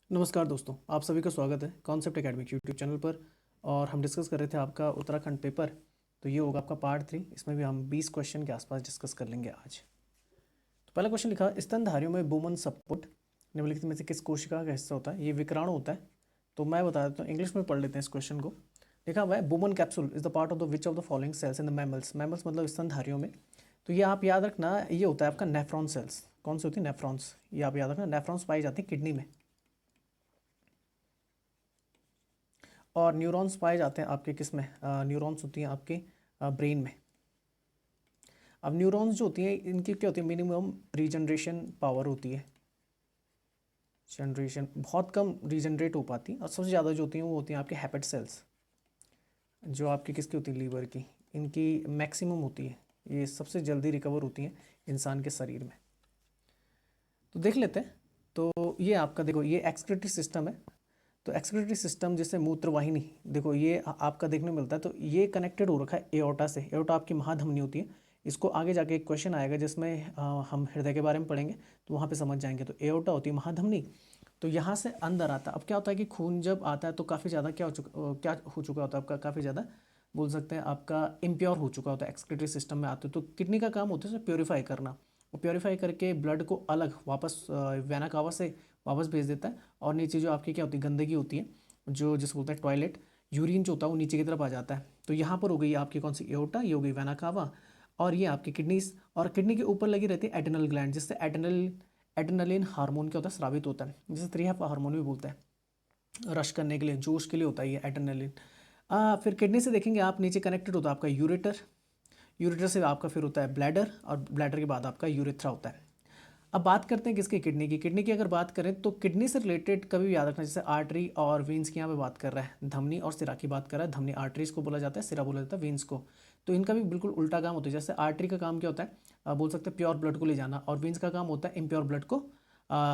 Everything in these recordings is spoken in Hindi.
नमस्कार दोस्तों, आप सभी का स्वागत है कॉन्सेप्ट एकेडमिक यूट्यूब चैनल पर। और हम डिस्कस कर रहे थे आपका उत्तराखंड पेपर। तो ये होगा आपका पार्ट 3। इसमें भी हम 20 क्वेश्चन के आसपास डिस्कस कर लेंगे आज। तो पहला क्वेश्चन लिखा, स्तनधारियों में बुमन सपोर्ट निम्नलिखित में से किस कोशिका का हिस्सा होता है? ये विकराणु होता है। तो मैं बता देता हूँ, इंग्लिश में पढ़ लेते हैं इस क्वेश्चन को। लिखा हुआ है, Bowman capsule is the part of the which of the following cells in the mammals. Mammals मतलब स्तनधारियों में। तो ये आप याद रखना, ये होता है आपका नेफ्रॉन सेल्स। कौन सी होती है? नेफ्रॉन्स। ये आप याद रखना, नेफ्रॉन्स पाई जाती है किडनी में। और न्यूरॉन्स पाए जाते हैं आपके किस में? न्यूरॉन्स होती हैं आपके ब्रेन में। अब न्यूरॉन्स जो होती हैं इनकी क्या होती है? मिनिमम रीजनरेशन पावर होती है। जनरेशन बहुत कम रीजनरेट हो पाती है। और सबसे ज़्यादा जो होती हैं वो होती हैं आपके हैपेट सेल्स, जो आपकी किसकी होती है? लीवर की। इनकी मैक्सिमम होती है। ये सबसे जल्दी रिकवर होती हैं इंसान के शरीर में। तो देख लेते हैं। तो ये आपका देखो, ये एक्सक्रीटरी सिस्टम है। तो एक्सक्रीटरी सिस्टम जैसे मूत्रवाहिनी, देखो ये आपका देखने को मिलता है। तो ये कनेक्टेड हो रखा है एओर्टा से। एओर्टा आपकी महाधमनी होती है। इसको आगे जाके एक क्वेश्चन आएगा जिसमें हम हृदय के बारे में पढ़ेंगे, तो वहाँ पे समझ जाएंगे। तो एओर्टा होती है महाधमनी। तो यहाँ से अंदर आता है। अब क्या होता है कि खून जब आता है तो काफ़ी ज़्यादा क्या हो चुका होता है आपका? काफ़ी ज़्यादा बोल सकते हैं आपका इम्प्योर हो चुका होता है। एक्सक्रीटरी सिस्टम में आते हो तो किडनी का काम होता है उसे प्योरीफाई करना। और प्योरीफाई करके ब्लड को अलग वापस वेना कावा से वापस भेज देता है। और नीचे जो आपकी क्या होती है? गंदगी होती है, जो जिसको बोलते हैं टॉयलेट। यूरिन जो होता है वो नीचे की तरफ आ जाता है। तो यहाँ पर हो गई आपकी कौन सी? एओर्टा। ये हो गई वेना कावा। और ये आपकी किडनीज। और किडनी के ऊपर लगी रहती है एड्रेनल ग्लैंड, जिससे एड्रेनलिन हार्मोन क्या होता है? स्रावित होता है। जिसे त्रिहप हार्मोन भी बोलते हैं। रश करने के लिए, जोश के लिए होता है ये एड्रेनलिन। फिर किडनी से देखेंगे आप, नीचे कनेक्टेड होता है आपका यूरेटर। यूरेटर से आपका फिर होता है ब्लैडर। और ब्लैडर के बाद आपका यूरेथ्रा होता है। अब बात करते हैं किसकी? किडनी की। किडनी की अगर बात करें तो किडनी से रिलेटेड कभी भी याद रखना, जैसे आर्टरी और वेंस की यहाँ पे बात कर रहा है, धमनी और सिरा की बात कर रहा है। धमनी आर्टरीज को बोला जाता है, सिरा बोला जाता है वेंस को। तो इनका भी बिल्कुल उल्टा काम होता है। जैसे आर्टरी का काम क्या होता है? बोल सकते हैं प्योर ब्लड को ले जाना। और वेंस का काम होता है इम्प्योर ब्लड को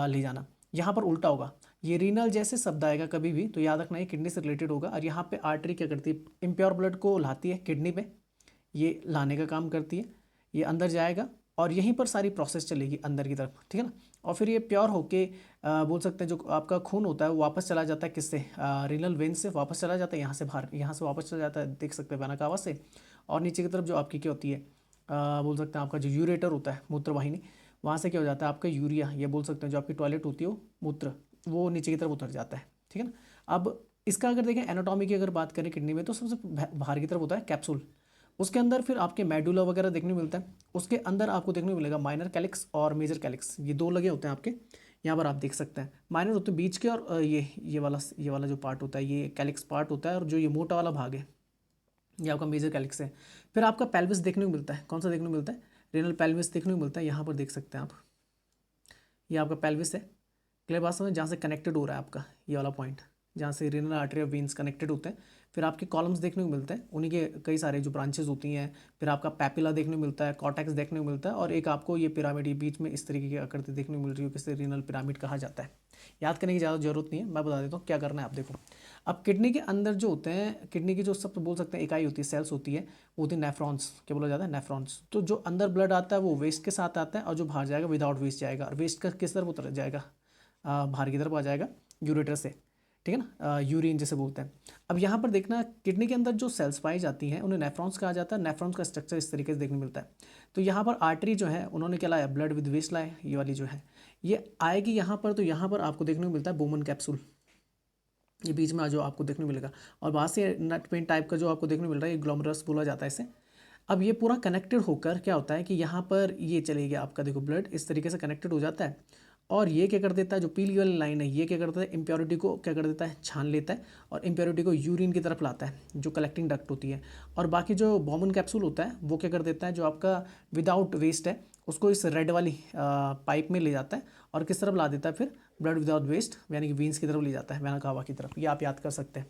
ले जाना। यहाँ पर उल्टा होगा। ये रीनल जैसे शब्द आएगा कभी भी तो याद रखना ये किडनी से रिलेटेड होगा। और यहाँ पे आर्टरी क्या करती है? इम्प्योर ब्लड को लाती है किडनी पे। ये लाने का काम करती है। ये अंदर जाएगा और यहीं पर सारी प्रोसेस चलेगी अंदर की तरफ, ठीक है ना। और फिर ये प्योर होके बोल सकते हैं जो आपका खून होता है वो वापस चला जाता है किससे? रीनल वेन से वापस चला जाता है, यहाँ से बाहर, यहाँ से वापस चला जाता है, देख सकते हैं वेना से। और नीचे की तरफ जो आपकी क्या होती है? बोल सकते हैं आपका जो यूरेटर होता है, मूत्रवाहिनी, वहाँ से क्या हो जाता है आपका? यूरिया, ये बोल सकते हैं जो आपकी टॉयलेट होती है वो मूत्र, वो नीचे की तरफ उतर जाता है, ठीक है ना। अब इसका अगर देखें एनाटॉमी की अगर बात करें किडनी में, तो सबसे बाहर की तरफ होता है कैप्सूल। उसके अंदर फिर आपके मेडुला वगैरह देखने को मिलता है। उसके अंदर आपको देखने को मिलेगा माइनर कैलिक्स और मेजर कैलिक्स, ये दो लगे होते हैं आपके। यहाँ पर आप देख सकते हैं माइनर होते हैं बीच के, और ये वाला जो पार्ट होता है ये कैलिक्स पार्ट होता है। और जो ये मोटा वाला भाग है ये आपका मेजर कैलिक्स है। फिर आपका पेल्विस देखने को मिलता है। कौन सा देखने को मिलता है? रेनल पेल्विस देखने को मिलता है। यहाँ पर देख सकते हैं आप, ये आपका पेल्विस है। क्लियर बात समझ? जहाँ से कनेक्टेड हो रहा है आपका ये वाला पॉइंट, जहाँ से रेनल आर्टरी और वेन्स कनेक्टेड होते हैं। फिर आपके कॉलम्स देखने को मिलते हैं, उन्हीं के कई सारे जो ब्रांचेस होती हैं। फिर आपका पैपिला देखने को मिलता है, कॉर्टेक्स देखने को मिलता है। और एक आपको ये पिरामिड, ये बीच में इस तरीके की आकृति देखने को मिल रही है, किसे रीनल पिरामिड कहा जाता है। याद करने की ज़्यादा जरूरत नहीं है, मैं बता देता हूँ क्या करना है। आप देखो, अब किडनी के अंदर जो होते हैं, किडनी की जो सब बोल सकते हैं इकाई होती है, सेल्स होती है, वो होती है नेफ्रॉन्स। क्या बोला जाता है? नेफ्रॉन्स। तो जो अंदर ब्लड आता है वो वेस्ट के साथ आता है, और जो बाहर जाएगा विदाउट वेस्ट जाएगा। और वेस्ट का किस तरफ उतर जाएगा? बाहर की तरफ आ जाएगा, यूरेटर से, ठीक है ना। यूरिन जैसे बोलते हैं। अब यहाँ पर देखना, किडनी के अंदर जो सेल्स पाई जाती हैं उन्हें नेफ्रॉन्स कहा जाता है। नेफ्रॉन्स का स्ट्रक्चर इस तरीके से देखने को मिलता है। तो यहाँ पर आर्टरी जो है उन्होंने क्या लाया? ब्लड विद वेस्ट लाए। ये वाली जो है ये आएगी यहाँ पर। तो यहाँ पर आपको देखने को मिलता है बोमन कैप्सूल, ये बीच में जो आपको देखने को मिलेगा। और बाहर से नट पेन टाइप का जो आपको देखने को मिल रहा है, ये ग्लोमरस बोला जाता है इसे। अब ये पूरा कनेक्टेड होकर क्या होता है कि यहाँ पर ये चलेगी आपका, देखो ब्लड इस तरीके से कनेक्टेड हो जाता है। और ये क्या कर देता है? जो पीली वाली लाइन है ये क्या करता है? इम्प्योरिटी को क्या कर देता है? छान लेता है। और इम्प्योरिटी को यूरिन की तरफ लाता है, जो कलेक्टिंग डक्ट होती है। और बाकी जो बॉमन कैप्सूल होता है वो क्या कर देता है? जो आपका विदाउट वेस्ट है उसको इस रेड वाली पाइप में ले जाता है। और किस तरफ ला देता है फिर? ब्लड विदाउट वेस्ट, यानी कि वीन्स की तरफ ले जाता है, वेना कावा की तरफ। ये आप याद कर सकते हैं,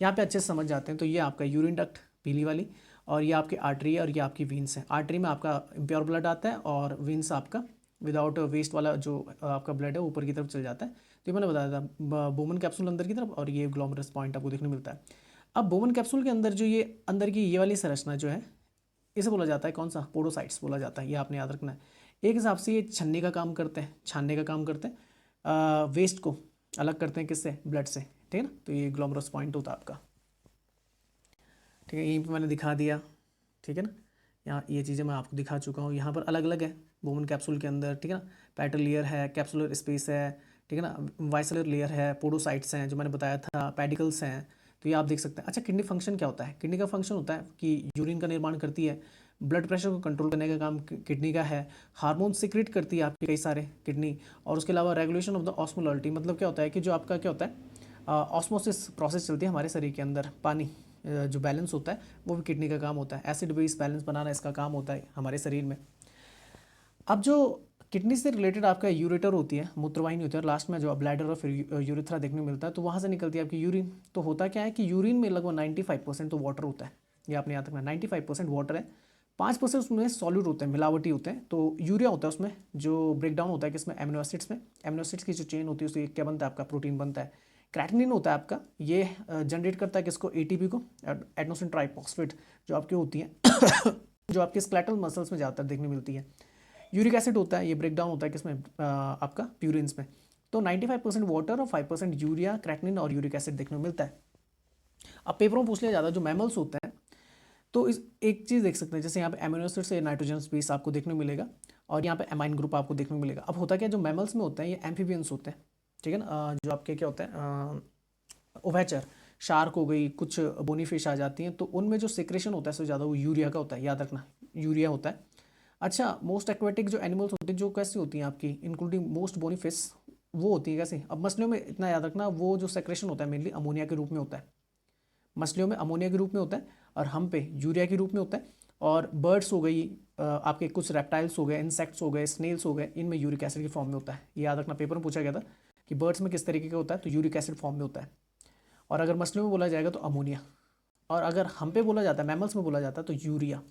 यहाँ पे अच्छे से समझ जाते हैं। तो ये आपका यूरिन डक्ट पीली वाली, और ये आपकी आर्टरी है, और ये आपकी वीन्स है। आर्टरी में आपका इम्प्योर ब्लड आता है, और वीन्स आपका विदाउट वेस्ट वाला जो आपका ब्लड है ऊपर की तरफ चल जाता है। तो ये मैंने बताया था, बोमन कैप्सूल अंदर की तरफ, और ये ग्लोमरस पॉइंट आपको देखने को मिलता है। अब बोमन कैप्सूल के अंदर जो ये अंदर की ये वाली संरचना जो है, इसे बोला जाता है कौन सा? पोडोसाइट्स बोला जाता है। ये आपने याद रखना है। एक हिसाब से ये छन्नी का काम करते हैं, छानने का काम करते हैं वेस्ट को। अलग करते हैं किससे, ब्लड से, ठीक है ना। तो ये ग्लोमरस पॉइंट होता है आपका, ठीक है। यहीं पे मैंने दिखा दिया, ठीक है ना। यहाँ ये चीज़ें मैं आपको दिखा चुका हूँ। यहाँ पर अलग अलग है बोमन कैप्सूल के अंदर, ठीक है ना। पेटल लेयर है, कैप्सुलर स्पेस है, ठीक है ना। वाइसलर लेयर है, पोडोसाइट्स हैं जो मैंने बताया था, पेडिकल्स हैं। तो ये आप देख सकते हैं। अच्छा, किडनी फंक्शन क्या होता है? किडनी का फंक्शन होता है कि यूरिन का निर्माण करती है, ब्लड प्रेशर को कंट्रोल करने का काम किडनी का है, हार्मोन सिक्रेट करती है आपकी कई सारे किडनी, और उसके अलावा रेगुलेशन ऑफ द ऑस्मोलॉलिटी, मतलब क्या होता है कि जो आपका क्या होता है, ऑस्मोसिस प्रोसेस चलती है हमारे शरीर के अंदर, पानी जो बैलेंस होता है वो भी किडनी का काम होता है। एसिड बेस बैलेंस बनाना इसका काम होता है हमारे शरीर में। अब जो किडनी से रिलेटेड आपका यूरेटर होती है, मूत्रवाहिनी होती है, और लास्ट में जो ब्लैडर और फिर यूरिथ्रा देखने को मिलता है, तो वहाँ से निकलती है आपकी यूरिन। तो होता क्या है कि यूरिन में लगभग 95% तो वाटर होता है, ये आपने याद रखना, 95% वाटर है, 5% उसमें सॉल्यूट होते हैं, मिलावटी होते हैं। तो यूरिया होता है उसमें, जो ब्रेकडाउन होता है किसमें, एमिनो एसिड्स में। एमिनो एसिड्स की जो चेन होती है उससे क्या बनता है आपका, प्रोटीन बनता है। क्रेटिनिन होता है आपका, ये जनरेट करता है किसको, एटीपी को, एडेनोसिन ट्राइफॉस्फेट, जो आपकी होती है जो आपके स्केलेटल मसल्स में ज़्यादातर देखने मिलती है। यूरिक एसिड होता है, ये ब्रेकडाउन होता है किसमें, आपका प्यूरिन्स में। तो 95% वाटर और 5% यूरिया, क्रेटिनिन और यूरिक एसिड देखने को मिलता है। अब पेपरों में पूछ लिया जाता है जो मैमल्स होते हैं, तो इस एक चीज़ देख सकते हैं, जैसे यहाँ पे अमीनो एसिड से नाइट्रोजन स्पेस आपको देखने को मिलेगा, और यहाँ पे एमाइन ग्रुप आपको देखने को मिलेगा। अब होता क्या है, जो मैमल्स में होते हैं ये एम्फीबियंस होते हैं, ठीक है ना। जो आपके क्या होते हैं, उभयचर, शार्क हो गई, कुछ बोनी फिश आ जाती हैं, तो उनमें जो सिक्रेशन होता है सबसे ज़्यादा वो यूरिया का होता है, याद रखना, यूरिया होता है। अच्छा, मोस्ट एक्वेटिक जो एनिमल्स होते हैं जो कैसी होती हैं आपकी, इंक्लूडिंग मोस्ट बोनी फिश, वो होती है कैसे। अब मछलियों में इतना याद रखना, वो जो सेक्रेशन होता है मेनली अमोनिया के रूप में होता है, मछलियों में अमोनिया के रूप में होता है, और हम पे यूरिया के रूप में होता है। और बर्ड्स हो गई, आपके कुछ रेप्टाइल्स हो गए, इंसेक्ट्स हो गए, स्नेल्स हो गए, इनमें यूरिक एसिड की फॉर्म में होता है। ये याद रखना, पेपर में पूछा गया था कि बर्ड्स में किस तरीके का होता है, तो यूरिक एसिड फॉर्म में होता है। और अगर मछलियों में बोला जाएगा तो अमोनिया, और अगर हम पे बोला जाता है, मैमल्स में बोला जाता है, तो यूरिया,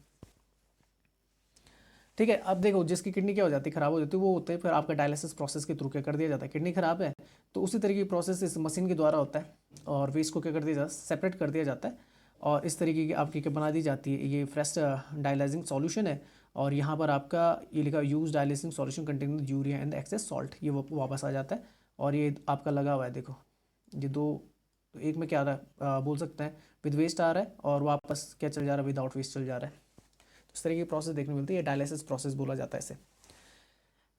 ठीक है। अब देखो, जिसकी किडनी क्या हो जाती है, खराब हो जाती है, वो होते हैं फिर आपका डायलिसिस प्रोसेस के थ्रू क्या कर दिया जाता है, किडनी खराब है तो उसी तरीके की प्रोसेस इस मशीन के द्वारा होता है, और वेस्ट को क्या कर दिया जाता है, सेपरेट कर दिया जाता है, और इस तरीके की आपकी क्या बना दी जाती है, ये फ्रेश डायलाइजिंग सॉल्यूशन है। और यहाँ पर आपका ये लिखा use dialysing solution containing urea and excess salt, ये वापस आ जाता है। और ये आपका लगा हुआ है, देखो ये दो, तो एक में क्या आ रहा है, बोल सकते हैं विद वेस्ट आ रहा है, और वापस क्या चल जा रहा है, विदाउट वेस्ट चल जा रहा है। इस तरह की प्रोसेस देखने को मिलती है, डायलिसिस प्रोसेस बोला जाता है इसे।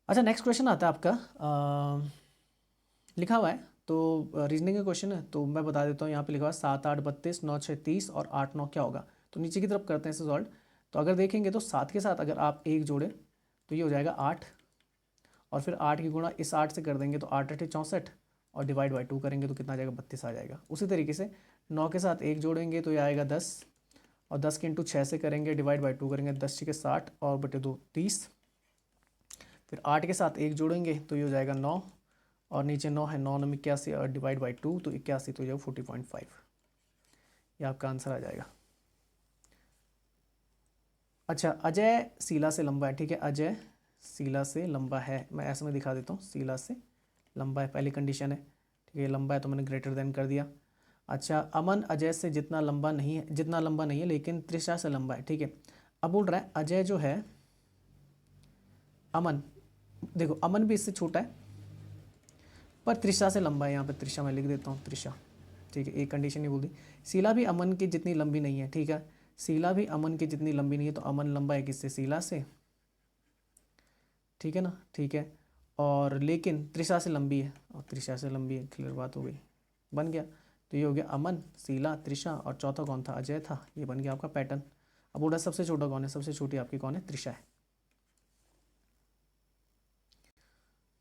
अच्छा, नेक्स्ट क्वेश्चन आता है आपका, लिखा हुआ है, तो रीजनिंग का क्वेश्चन है, तो मैं बता देता हूँ। यहाँ पे लिखा हुआ है 7 8 32 9 6 30 और 8 9 क्या होगा। तो नीचे की तरफ करते हैं इसे सॉल्व। तो अगर देखेंगे तो 7 के साथ अगर आप 1 जोड़े तो ये हो जाएगा 8, और फिर 8 की गुणा इस 8 से कर देंगे तो 8 8 64, और डिवाइड बाई 2 करेंगे तो कितना आ जाएगा, 32 आ जाएगा। उसी तरीके से 9 के साथ 1 जोड़ेंगे तो ये आएगा 10, और 10 के इंटू 6 से करेंगे, डिवाइड बाई 2 करेंगे, 10 6 60 और बटे 2 30। फिर 8 के साथ 1 जोड़ेंगे तो ये हो जाएगा 9, और नीचे 9 है, 9 9 81, और डिवाइड बाई 2 तो 81, तो ये 40.5, ये आपका आंसर आ जाएगा। अच्छा, अजय सीला से लंबा है, ठीक है, अजय सीला से लंबा है, मैं ऐसे में दिखा देता हूँ, सीला से लंबा है, पहली कंडीशन है, ठीक है, लंबा है तो मैंने ग्रेटर देन कर दिया। अच्छा, अमन अजय से जितना लंबा नहीं है लेकिन त्रिशा से लंबा है, ठीक है। अब बोल रहा है अजय जो है, अमन, देखो अमन भी इससे छोटा है पर त्रिशा से लंबा है, यहाँ पे त्रिशा मैं लिख देता हूँ, त्रिशा, ठीक है, एक कंडीशन ही बोल दी। शीला भी अमन की जितनी लंबी नहीं है, ठीक है, शीला भी अमन की जितनी लंबी नहीं है, तो अमन लंबा है किससे, शीला से, ठीक है ना, ठीक है। और लेकिन त्रिशा से लंबी है, और त्रिशा से लंबी है, क्लियर बात हो गई, बन गया। तो ये हो गया अमन, शीला, त्रिशा, और चौथा कौन था, अजय था, ये बन गया आपका पैटर्न। अब बोला सबसे छोटा कौन है, सबसे छोटी आपकी कौन है, त्रिशा है,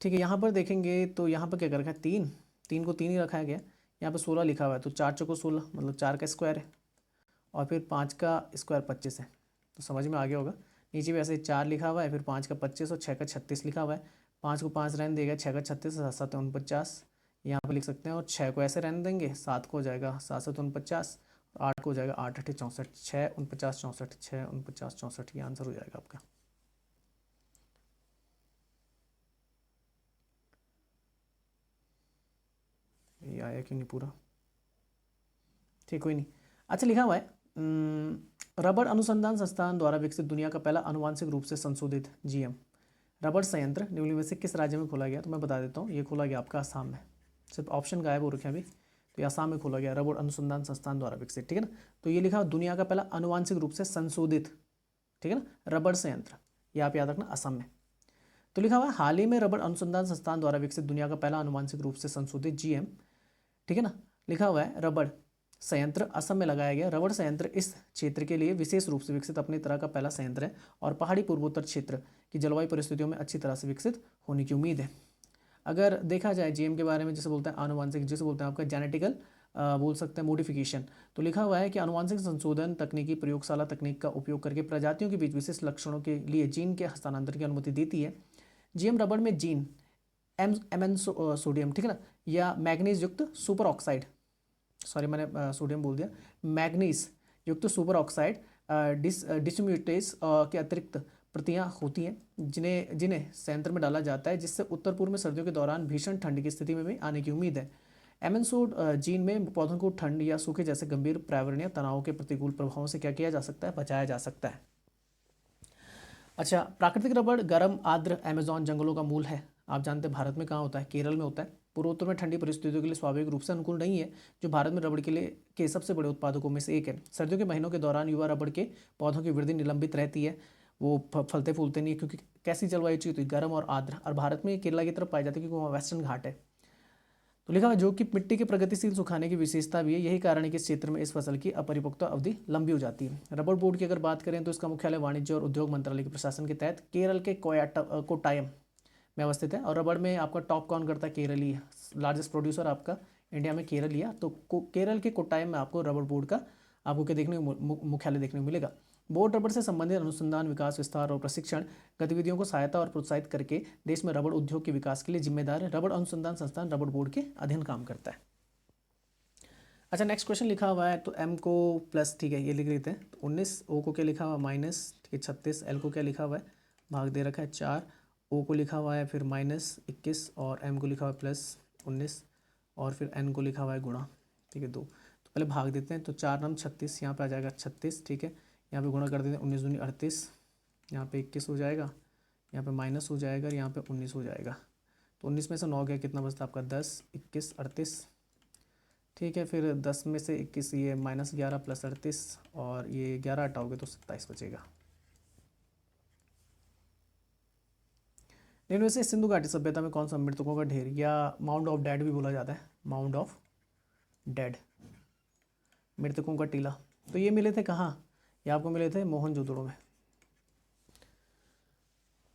ठीक है। यहाँ पर देखेंगे तो यहाँ पर क्या कर रखा है, 3, 3 को 3 ही रखा है गया। यहाँ पर 16 लिखा हुआ है, तो 4 चौको 16, मतलब 4 का स्क्वायर है, और फिर 5 का स्क्वायर 25 है, तो समझ में आ गया होगा। नीचे भी ऐसे 4 लिखा हुआ है, फिर 5 का 25 और 6 का 36 लिखा हुआ है। 5 को 5 रहने देगा, 6 का 36, 7 7 49, यहाँ पर लिख सकते हैं, और 6 को ऐसे रहने देंगे, 7 को हो जाएगा 7 7 49, 8 को हो जाएगा 8 8 64, 6 49 64, 6 49 64, ये आंसर हो जाएगा आपका। ये आया क्यों नहीं पूरा, ठीक, कोई नहीं। अच्छा, लिखा हुआ है रबड़ अनुसंधान संस्थान द्वारा विकसित दुनिया का पहला आनुवांशिक रूप से संशोधित जीएम रबड़ संयंत्र निम्नलिखित में से किस राज्य में खोला गया, तो मैं बता देता हूँ, ये खोला गया आपका आसाम में, सिर्फ ऑप्शन गायब हो रखे हैं अभी। तो ये आसाम में खोला गया, रबड़ अनुसंधान संस्थान द्वारा विकसित, ठीक है ना। तो ये लिखा दुनिया का पहला आनुवांशिक रूप से संशोधित, ठीक है ना, रबड़ संयंत्र, ये आप याद रखना, असम में। तो लिखा हुआ है हाल ही में रबड़ अनुसंधान संस्थान द्वारा विकसित दुनिया का पहला आनुवांशिक रूप से संशोधित जीएम, ठीक है ना, लिखा हुआ है रबड़ संयंत्र असम में लगाया गया। रबड़ संयंत्र इस क्षेत्र के लिए विशेष रूप से विकसित अपनी तरह का पहला संयंत्र है और पहाड़ी पूर्वोत्तर क्षेत्र की जलवायु परिस्थितियों में अच्छी तरह से विकसित होने की उम्मीद है। अगर देखा जाए जीएम के बारे में, जैसे बोलते हैं आनुवांशिक, जैसे बोलते हैं आपका जेनेटिकल बोल सकते हैं मॉडिफिकेशन, तो लिखा हुआ है कि आनुवांशिक संशोधन तकनीकी प्रयोगशाला तकनीक का उपयोग करके प्रजातियों के बीच विशेष लक्षणों के लिए जीन के हस्तांतरण की अनुमति देती है। जीएम रबड़ में जीन एमएन सोडियम, ठीक है ना, या मैग्नीज युक्त सुपर ऑक्साइड, सॉरी मैंने सोडियम बोल दिया, मैग्नीज युक्त सुपर ऑक्साइड डिसम्यूटेज के अतिरिक्त प्रतियां होती हैं जिन्हें संयंत्र में डाला जाता है, जिससे उत्तर पूर्व में सर्दियों के दौरान भीषण ठंड की स्थिति में भी आने की उम्मीद है। एमएनसोड जीन में पौधों को ठंड या सूखे जैसे गंभीर पर्यावरणीय तनाव के प्रतिकूल प्रभावों से क्या किया जा सकता है, बचाया जा सकता है। अच्छा, प्राकृतिक रबड़ गर्म आर्द्र अमेज़न जंगलों का मूल है। आप जानते हैं भारत में कहाँ होता है, केरल में होता है। पूर्वोत्तर में ठंडी परिस्थितियों के लिए स्वाभाविक रूप से अनुकूल नहीं है, जो भारत में रबड़ के सबसे बड़े उत्पादकों में से एक है। सर्दियों के महीनों के दौरान युवा रबड़ के पौधों की वृद्धि निलंबित रहती है, वो फलते फूलते नहीं है, क्योंकि कैसी जलवायु चाहिए होती है, गर्म और आर्द्र, और भारत में केरला की तरफ पाई जाती है क्योंकि वहाँ वेस्टर्न घाट है। तो लिखा हुआ जो कि मिट्टी के प्रगतिशील सुखाने की विशेषता भी है, यही कारण है कि इस क्षेत्र में इस फसल की अपरिपक्वता अवधि लंबी हो जाती है। रबड़ बोर्ड की अगर बात करें तो इसका मुख्यालय वाणिज्य और उद्योग मंत्रालय के प्रशासन के तहत केरल के कोट्टायम में अवस्थित है। और रबड़ में आपका टॉप कौन करता है, केरल ही है, लार्जेस्ट प्रोड्यूसर आपका इंडिया में केरल ही है। तो केरल के कोट्टायम में आपको रबड़ बोर्ड का आपको क्या देखने को मुख्यालय देखने को मिलेगा। बोर्ड रबड़ से संबंधित अनुसंधान, विकास, विस्तार और प्रशिक्षण गतिविधियों को सहायता और प्रोत्साहित करके देश में रबड़ उद्योग के विकास के लिए जिम्मेदार है। रबड़ अनुसंधान संस्थान रबड़ बोर्ड के अधीन काम करता है। अच्छा, नेक्स्ट क्वेश्चन लिखा हुआ है, तो एम को प्लस, ठीक है, ये लिख लेते हैं। तो 19, ओ को क्या लिखा हुआ है माइनस, ठीक है 36, एल को क्या लिखा हुआ है भाग दे रखा है 4, ओ को लिखा हुआ है फिर -21 और एम को लिखा हुआ है +19 और फिर एन को लिखा हुआ है गुणा, ठीक है 2। तो पहले भाग देते हैं, तो 4 नम 36, यहाँ पे आ जाएगा 36, ठीक है, यहाँ पे गुणा कर देते हैं 19 दूनी 38, यहाँ पे 21 हो जाएगा, यहाँ पे माइनस हो जाएगा और यहाँ पे 19 हो जाएगा। तो 19 में से 9 गया, कितना बचता आपका 10, 21, 38, ठीक है। फिर 10 में से 21, ये -11 + 38 और ये 11 हटाओगे तो 27 बचेगा। लेकिन वैसे सिंधु घाटी सभ्यता में कौन सा मृतकों का ढेर या माउंड ऑफ डेड भी बोला जाता है, माउंड ऑफ डेड, मृतकों का टीला, तो ये मिले थे कहाँ, ये आपको मिले थे मोहनजोदड़ो में।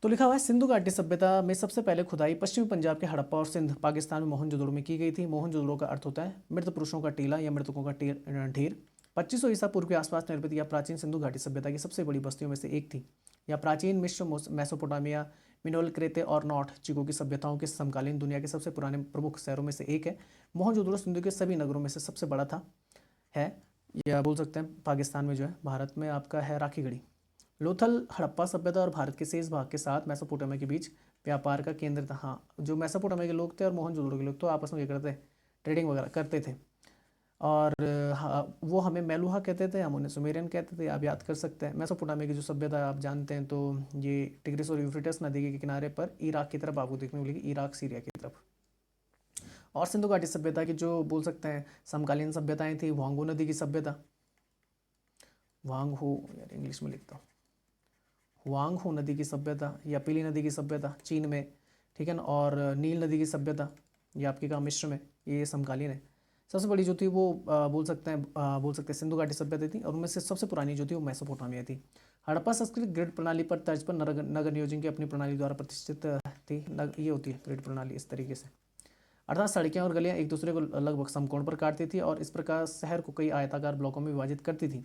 तो लिखा हुआ है सिंधु घाटी सभ्यता में सबसे पहले खुदाई पश्चिमी पंजाब के हड़प्पा और सिंध पाकिस्तान में मोहनजोदड़ो में की गई थी। मोहनजोदड़ो का अर्थ होता है मृत पुरुषों का टीला या मृतकों का ढेर। 2500 ईसा पूर्व के आसपास निर्मित या प्राचीन सिंधु घाटी सभ्यता की सबसे बड़ी बस्तियों में से एक थी। यह प्राचीन मिस्र, मेसोपोटामिया, मिनोल, क्रेते और नॉर्थ चिको की सभ्यताओं के समकालीन दुनिया के सबसे पुराने प्रमुख शहरों में से एक है। मोहनजोदड़ो सिंधु के सभी नगरों में से सबसे बड़ा था है, या बोल सकते हैं पाकिस्तान में जो है, भारत में आपका है राखीगढ़ी। लोथल हड़प्पा सभ्यता और भारत के शेष भाग के साथ मेसोपोटामिया के बीच व्यापार का केंद्र था। हाँ, जो मेसोपोटामिया के लोग थे और मोहनजोदड़ो के लोग तो आपस में क्या करते, ट्रेडिंग वगैरह करते थे। और हाँ, वो हमें मेलुहा कहते थे, हम उन्हें सुमेरियन कहते थे, आप याद कर सकते हैं। मेसोपोटामिया की जो सभ्यता आप जानते हैं, तो ये टिग्रिस और यूफ्रेटिस नदी के किनारे पर इराक की तरफ आपको देखने को मिलेगी, इराक सीरिया की तरफ। और सिंधु घाटी सभ्यता की जो बोल सकते हैं समकालीन सभ्यताएं थी, वांगो नदी की सभ्यता, वांग हो, यार इंग्लिश में लिखता हूँ, वांग हो नदी की सभ्यता या पीली नदी की सभ्यता चीन में, ठीक है ना, और नील नदी की सभ्यता ये आपके कहाँ मिस्र में, ये समकालीन है। सबसे बड़ी जो थी वो बोल सकते हैं सिंधु घाटी सभ्यता थी, और उनमें से सबसे पुरानी जो थी वो मेसोपोटामिया थी। हड़प्पा संस्कृति ग्रिड प्रणाली पर तर्ज पर नगर नियोजन की अपनी प्रणाली द्वारा प्रतिष्ठित थी। ये होती है ग्रिड प्रणाली इस तरीके से, अर्थात सड़कें और गलियाँ एक दूसरे को लगभग समकोण पर काटती थी और इस प्रकार शहर को कई आयताकार ब्लॉकों में विभाजित करती थी।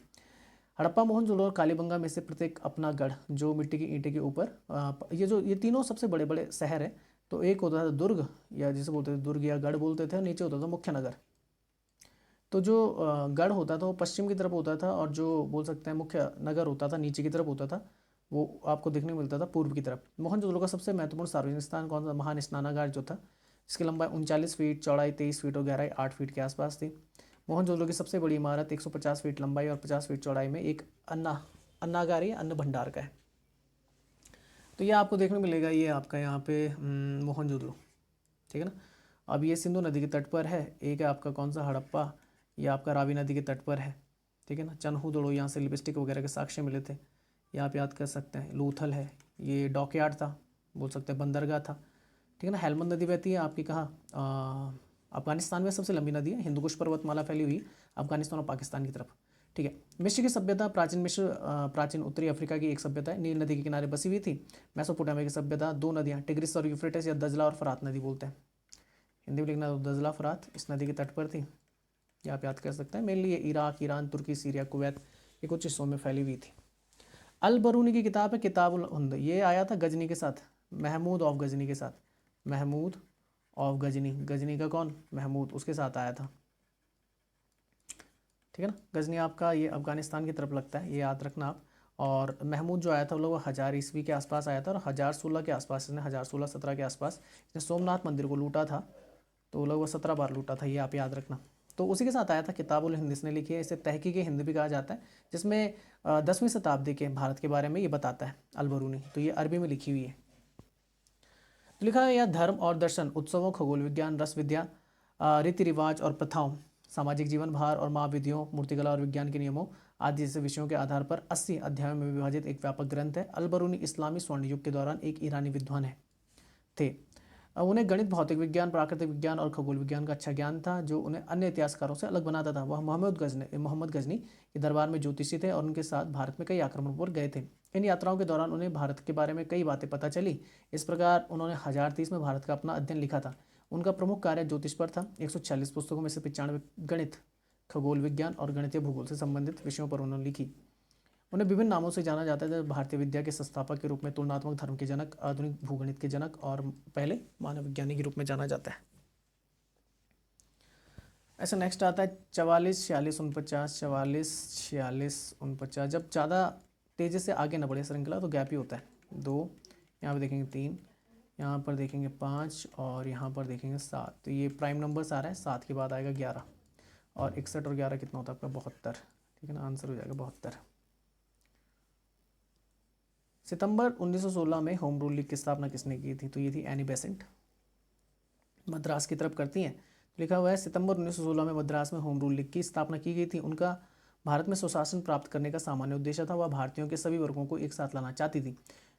हड़प्पा, मोहनजोदड़ो और कालीबंगा में से प्रत्येक अपना गढ़ जो मिट्टी की ईंटे के ऊपर, ये तीनों सबसे बड़े बड़े शहर हैं। तो एक होता था दुर्ग, या जिसे बोलते थे दुर्ग या गढ़ बोलते थे, और नीचे होता था मुख्य नगर। तो जो गढ़ होता था वो पश्चिम की तरफ होता था, और जो बोल सकते हैं मुख्य नगर होता था नीचे की तरफ होता था, वो आपको देखने को मिलता था पूर्व की तरफ। मोहनजोदड़ो का सबसे महत्वपूर्ण सार्वजनिक स्थान कौन सा, महान स्नानागार जो था, इसकी लंबाई 39 फीट, चौड़ाई 23 फीट और गहराई 8 फीट के आसपास थी। मोहनजोदड़ो की सबसे बड़ी इमारत 150 फीट लंबाई और 50 फीट चौड़ाई में एक अन्नागार या अन्न भंडार का है। तो ये आपको देखने को मिलेगा, ये आपका यहाँ पे मोहनजोदड़ो, ठीक है ना। अब ये सिंधु नदी के तट पर है, एक है आपका कौन सा हड़प्पा, ये आपका रावी नदी के तट पर है, ठीक है ना। चन्हू दड़ो, यहाँ से लिपस्टिक वगैरह के साक्ष्य मिले थे, ये आप याद कर सकते हैं। लूथल है, ये डॉकयार्ड था, बोल सकते हैं बंदरगाह था, ठीक है ना। हेलमंद नदी बहती है आपकी कहाँ, अफगानिस्तान में सबसे लंबी नदी है, हिंदुकुश पर्वतमाला फैली हुई अफगानिस्तान और पाकिस्तान की तरफ, ठीक है। मिस्र की सभ्यता, प्राचीन मिस्र प्राचीन उत्तरी अफ्रीका की एक सभ्यता है, नील नदी के किनारे बसी हुई थी। मेसोपोटामिया की सभ्यता, दो नदियाँ टिग्रिस और यूफ्रेटिस या दजला और फरात नदी बोलते हैं, हिंदी में लिखना तो दजला फरात, इस नदी के तट पर थी, ये आप याद कर सकते हैं। मेनली ये इराक, ईरान, तुर्की, सीरिया, कुवैत, ये कुछ हिस्सों में फैली हुई थी। अल बरूनी की किताब है किताबुल हिंद, ये आया था गजनी के साथ, महमूद ऑफ गजनी के साथ, महमूद ऑफ गजनी, गजनी का कौन, महमूद, उसके साथ आया था, ठीक है ना। गजनी आपका ये अफगानिस्तान की तरफ लगता है, ये याद रखना आप। और महमूद जो आया था वो लोग 1000 ईस्वी के आसपास आया था, और 1016 के आसपास, इसने 1016-17 के आसपास इसने सोमनाथ मंदिर को लूटा था, तो लगभग 17 बार लूटा था, ये आप याद रखना। तो उसी के साथ आया था किताबुल हिंद, इसने लिखी है, इसे तहकीक हिंद भी कहा जाता है, जिसमें 10वीं शताब्दी के भारत के बारे में ये बताता है अल बरूनी, तो ये अरबी में लिखी हुई है। तो लिखा है यह धर्म और दर्शन, उत्सवों, खगोल विज्ञान, रस विद्या, रीति रिवाज और प्रथाओं, सामाजिक जीवन, भार और महाविधियों, मूर्तिकला और विज्ञान के नियमों आदि जैसे विषयों के आधार पर 80 अध्यायों में विभाजित एक व्यापक ग्रंथ है। अल बरूनी इस्लामी स्वर्ण युग के दौरान एक ईरानी विद्वान है थे। उन्हें गणित, भौतिक विज्ञान, प्राकृतिक विज्ञान और खगोल विज्ञान का अच्छा ज्ञान था, जो उन्हें अन्य इतिहासकारों से अलग बनाता था। वह मोहम्मद गजनी के दरबार में ज्योतिषी थे और उनके साथ भारत में कई आक्रमणों पर गए थे। इन यात्राओं के दौरान उन्हें भारत के बारे में कई बातें पता चली। इस प्रकार उन्होंने 1030 में भारत का अपना अध्ययन लिखा था। उनका प्रमुख कार्य ज्योतिष पर था। 146 पुस्तकों में से 95 गणित, खगोल विज्ञान और गणितीय भूगोल से संबंधित विषयों पर उन्होंने लिखी। उन्हें विभिन्न नामों से जाना जाता है, भारतीय विद्या के संस्थापक के रूप में, तुलनात्मक धर्म के जनक, आधुनिक भूगणित के जनक और पहले मानव विज्ञानी के रूप में जाना जाता है। ऐसा नेक्स्ट आता है 44, 46, 49, 44, 46, 49। जब ज़्यादा तेज़ी से आगे न बढ़े श्रृंखला तो गैप ही होता है, 2, यहाँ पर देखेंगे 3, यहाँ पर देखेंगे 5 और यहाँ पर देखेंगे 7। तो ये प्राइम नंबर्स आ रहा है, 7 के बाद आएगा 11 और 61 और 11 कितना होता है आपका 72, ठीक है ना। आंसर हो जाएगा 72। सितंबर 1916 में होम रूल लीग की स्थापना किसने की थी, तो ये थी एनी बेसेंट, मद्रास की तरफ करती हैं। लिखा हुआ है सितंबर 1916 में मद्रास में होम रूल लीग की स्थापना की गई थी। उनका भारत में सुशासन प्राप्त करने का सामान्य उद्देश्य था। वह भारतीयों के सभी वर्गों को एक साथ लाना चाहती थी।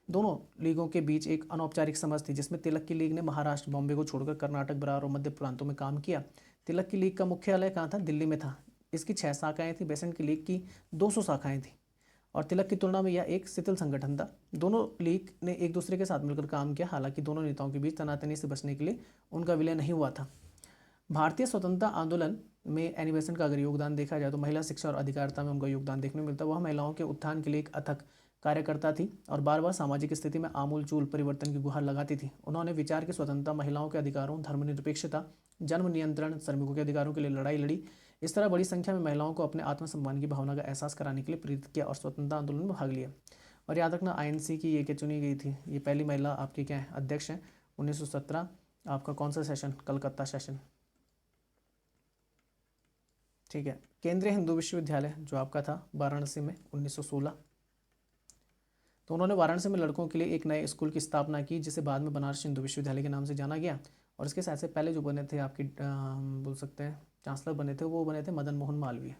दोनों लीगों के बीच एक अनौपचारिक समझ थी, जिसमें तिलक की लीग ने महाराष्ट्र, बॉम्बे को छोड़कर कर्नाटक, बिहार और मध्य प्रांतों में काम किया। तिलक की लीग का मुख्यालय कहाँ था, दिल्ली में था। इसकी 6 शाखाएँ थी, बेसेंट की लीग की 200 शाखाएँ थी और तिलक की तुलना में यह एक शिथिल संगठन था। दोनों लीग ने एक दूसरे के साथ मिलकर काम किया, हालांकि दोनों नेताओं के बीच तनातनी से बचने के लिए उनका विलय नहीं हुआ था। भारतीय स्वतंत्रता आंदोलन में एनी बेसेंट का अगर योगदान देखा जाए तो महिला शिक्षा और अधिकारिता में उनका योगदान देखने को मिलता है। वह महिलाओं के उत्थान के लिए एक अथक कार्यकर्ता थी और बार बार सामाजिक स्थिति में आमूल-चूल परिवर्तन की गुहार लगाती थी। उन्होंने विचार की स्वतंत्रता, महिलाओं के अधिकारों, धर्मनिरपेक्षता, जन्म नियंत्रण, श्रमिकों के अधिकारों के लिए लड़ाई लड़ी। इस तरह बड़ी संख्या में महिलाओं को अपने आत्मसम्मान की भावना का एहसास कराने के लिए प्रेरित किया और स्वतंत्रता आंदोलन में भाग लिया। और याद रखना आईएनसी की ये क्या चुनी गई थी, ये पहली महिला आपकी क्या है, अध्यक्ष हैं। 1917 आपका कौन सा सेशन, कलकत्ता सेशन, ठीक है। केंद्रीय हिंदू विश्वविद्यालय जो आपका था वाराणसी में 1916, तो उन्होंने वाराणसी में लड़कों के लिए एक नए स्कूल की स्थापना की, जिसे बाद में बनारस हिंदू विश्वविद्यालय के नाम से जाना गया। और इसके साथ से पहले जो बने थे आपकी बोल सकते हैं चांसलर बने थे, वो बने थे मदन मोहन मालवीय।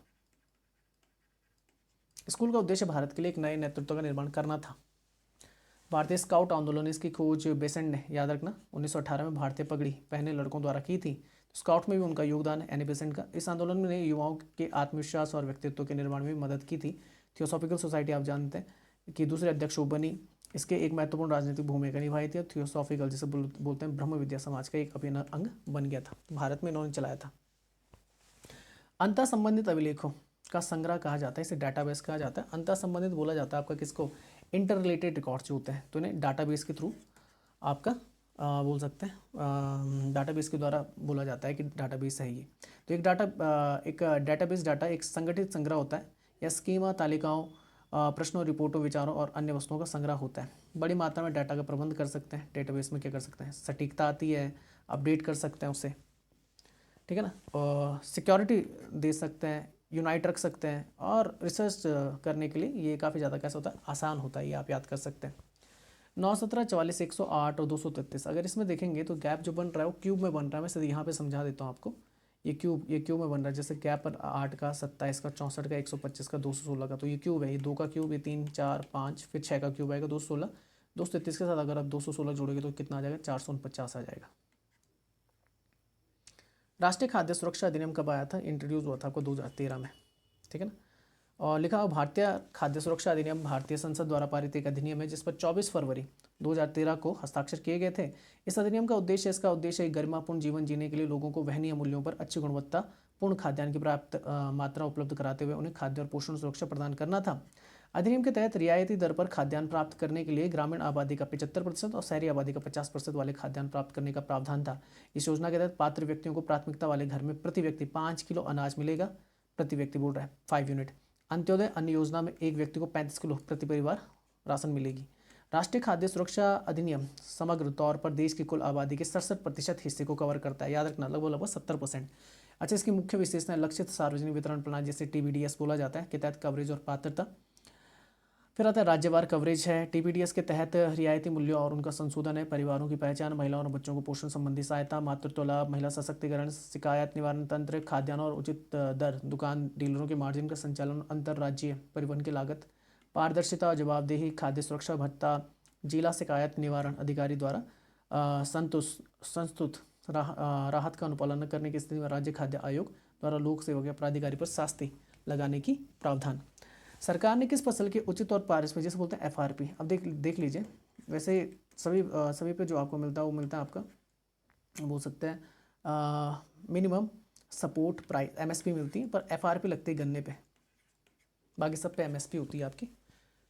स्कूल का उद्देश्य भारत के लिए एक नए नेतृत्व का निर्माण करना था। भारतीय स्काउट आंदोलन, इसकी खोज बेसेंट ने, याद रखना, 1918 में भारतीय पगड़ी पहने लड़कों द्वारा की थी। स्काउट में भी उनका योगदान है एनी बेसेंट का। इस आंदोलन ने युवाओं के आत्मविश्वास और व्यक्तित्व के निर्माण में भी मदद की थी। थियोसॉफिकल सोसाइटी आप जानते हैं कि दूसरे अध्यक्ष वो बनी, इसके एक महत्वपूर्ण राजनीतिक भूमिका निभाई थी। थियोसॉफिकल जिसे बोलते हैं ब्रह्म विद्या समाज का एक अभिन्न अंग बन गया था। भारत में इन्होंने चलाया था। अंतर संबंधित अभिलेखों का संग्रह कहा जाता है, इसे डाटाबेस कहा जाता है। अंतर संबंधित बोला जाता है आपका किसको, इंटर रिलेटेड रिकॉर्ड्स जो होते हैं, तो इन्हें डाटाबेस के थ्रू आपका बोल सकते हैं, डाटाबेस के द्वारा बोला जाता है कि डाटाबेस है ये। तो एक डाटाबेस डाटा एक संगठित संग्रह होता है या स्कीमा, तालिकाओं, प्रश्नों, रिपोर्टों, विचारों और अन्य वस्तुओं का संग्रह होता है। बड़ी मात्रा में डाटा का प्रबंध कर सकते हैं। डेटाबेस में क्या कर सकते हैं, सटीकता आती है, अपडेट कर सकते हैं उसे, ठीक है ना, और सिक्योरिटी दे सकते हैं, यूनाइट रख सकते हैं और रिसर्च करने के लिए ये काफ़ी ज़्यादा कैसा होता है, आसान होता है, ये आप याद कर सकते हैं। 917, 44, 108 और 233। अगर इसमें देखेंगे तो गैप जो बन रहा है वो क्यूब में बन रहा है। मैं सीधे यहाँ पे समझा देता हूँ आपको। ये क्यूब में बन रहा है। जैसे गैप पर 8 का, 27 का, 64 का, 125 का, 216 का, तो ये क्यूब है। ये 2 का क्यूब, ये 3, 4, 5, फिर 6 का क्यूब आएगा 216। 233 के साथ अगर आप 216 जोड़ेंगे तो कितना आ जाएगा? 449 आ जाएगा। राष्ट्रीय खाद्य सुरक्षा अधिनियम कब आया था? इंट्रोड्यूस हुआ था आपको 2013 में, ठीक है ना। और लिखा हुआ भारतीय खाद्य सुरक्षा अधिनियम भारतीय संसद द्वारा पारित एक अधिनियम है जिस पर 24 फरवरी 2013 को हस्ताक्षर किए गए थे। इस अधिनियम का उद्देश्य एक गरिमापूर्ण जीवन जीने के लिए लोगों को वहनीय मूल्यों पर अच्छी गुणवत्ता पूर्ण खाद्यान्न की पर्याप्त मात्रा उपलब्ध कराते हुए उन्हें खाद्य और पोषण सुरक्षा प्रदान करना था। अधिनियम के तहत रियायती दर पर खाद्यान्न प्राप्त करने के लिए ग्रामीण आबादी का 75% और शहरी आबादी का 50% वाले खाद्यान्न प्राप्त करने का प्रावधान था। इस योजना के तहत पात्र व्यक्तियों को प्राथमिकता वाले घर में प्रति व्यक्ति 5 किलो अनाज मिलेगा। प्रति व्यक्ति बोल रहा है 5 यूनिट। अंत्योदय अन्न योजना में एक व्यक्ति को 35 किलो प्रति परिवार राशन मिलेगी। राष्ट्रीय खाद्य सुरक्षा अधिनियम समग्र तौर पर देश की कुल आबादी के 67% हिस्से को कवर करता है। याद रखना, लगभग 70%। अच्छा, इसकी मुख्य विशेषताएं लक्षित सार्वजनिक वितरण प्रणाली जिसे TBDS बोला जाता है के तहत कवरेज और पात्रता। फिर आता है राज्यवार कवरेज है। TBDS के तहत रियायती मूल्यों और उनका संशोधन है। परिवारों की पहचान, महिलाओं और बच्चों को पोषण संबंधी सहायता, मातृत्व लाभ, महिला सशक्तिकरण, शिकायत निवारण तंत्र, खाद्यान्न और उचित दर, दुकान डीलरों के मार्जिन का संचालन, अंतर्राज्यीय परिवहन की लागत, पारदर्शिता और जवाबदेही, खाद्य सुरक्षा भत्ता, जिला शिकायत निवारण अधिकारी द्वारा संस्तुत राहत का अनुपालन करने की स्थिति में राज्य खाद्य आयोग द्वारा लोक सेवक या प्राधिकारी पर शास्ति लगाने की प्रावधान। सरकार ने किस फसल के उचित और पारिश्रमिक, जैसे बोलते हैं FRP, अब देख लीजिए। वैसे सभी पे जो आपको मिलता है वो मिलता है आपका, बोल सकते हैं मिनिमम सपोर्ट प्राइस MSP मिलती है, पर FRP लगती है गन्ने पे, बाकी सब पे MSP होती है आपकी।